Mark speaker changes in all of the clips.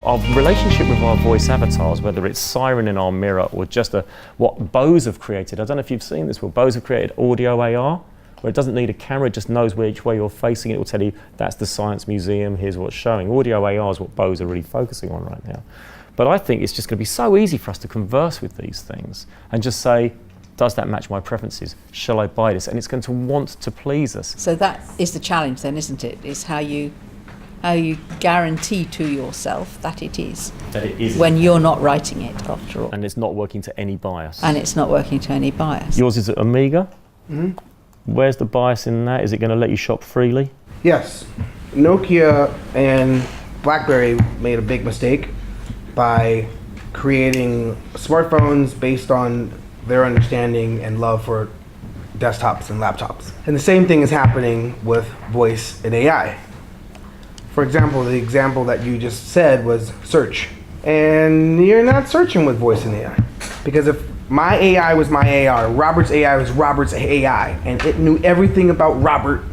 Speaker 1: Our relationship with our voice avatars, whether it's Siren in our mirror or just what Bose have created. I don't know if you've seen this, but Bose have created audio AR, where it doesn't need a camera, it just knows which way you're facing it. It will tell you that's the Science Museum, here's what's showing. Audio AR is what Bose are really focusing on right now. But I think it's just going to be so easy for us to converse with these things and just say, does that match my preferences? Shall I buy this? And it's going to want to please us.
Speaker 2: So that is the challenge then, isn't it? Is how you guarantee to yourself that it is when you're not writing it, after all.
Speaker 1: And it's not working to any bias.
Speaker 2: And it's not working to any bias.
Speaker 1: Yours is Amiga. Mm-hmm. Where's the bias in that? Is it going to let you shop freely?
Speaker 3: Yes. Nokia and BlackBerry made a big mistake by creating smartphones based on their understanding and love for desktops and laptops. And the same thing is happening with voice and AI. For example, the example that you just said was search. And you're not searching with voice and AI. Because if my AI was my AI, Robert's AI was Robert's AI, and it knew everything about Robert,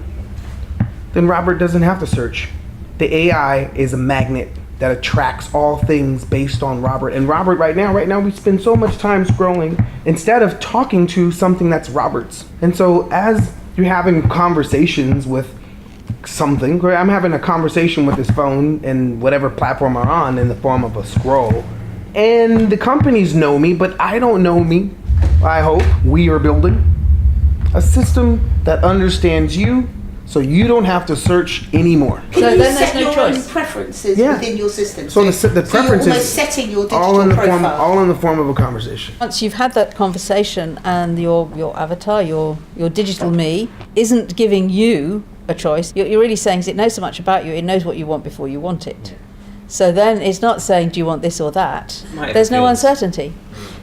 Speaker 3: then Robert doesn't have to search. The AI is a magnet that attracts all things based on Robert. And Robert right now we spend so much time scrolling instead of talking to something that's Robert's. And so as you're having conversations with something, I'm having a conversation with this phone and whatever platform I'm on in the form of a scroll, and the companies know me, but I don't know me. I hope we are building a system that understands you, so you don't have to search anymore.
Speaker 4: Can
Speaker 2: so
Speaker 4: you
Speaker 2: then
Speaker 4: set
Speaker 2: there's no
Speaker 4: your
Speaker 2: choice.
Speaker 4: own preferences within your system?
Speaker 3: So the preferences,
Speaker 4: you're almost setting your digital
Speaker 3: all in the
Speaker 4: profile.
Speaker 3: all in the form of a conversation.
Speaker 2: Once you've had that conversation and your avatar, your digital me, isn't giving you a choice, you're really saying, because it knows so much about you, it knows what you want before you want it. So then it's not saying, do you want this or that? There's no uncertainty.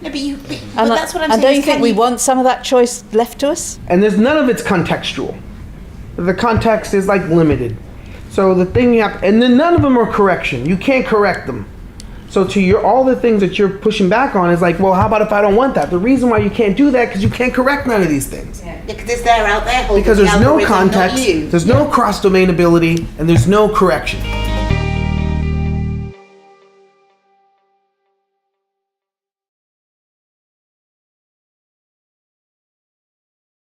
Speaker 4: No, but that's what I'm saying.
Speaker 2: And don't you think we want some of that choice left to us?
Speaker 3: And there's none of it's contextual. The context is like limited. So the thing you have, and then none of them are correction. You can't correct them. So to all the things that you're pushing back on is like, well, how about if I don't want that? The reason why you can't do that because you can't correct none of these things.
Speaker 4: Yeah, because they're out there holding
Speaker 3: because
Speaker 4: the
Speaker 3: there's no
Speaker 4: algorithm, not
Speaker 3: context,
Speaker 4: you.
Speaker 3: there's no cross-domain ability, and there's no correction.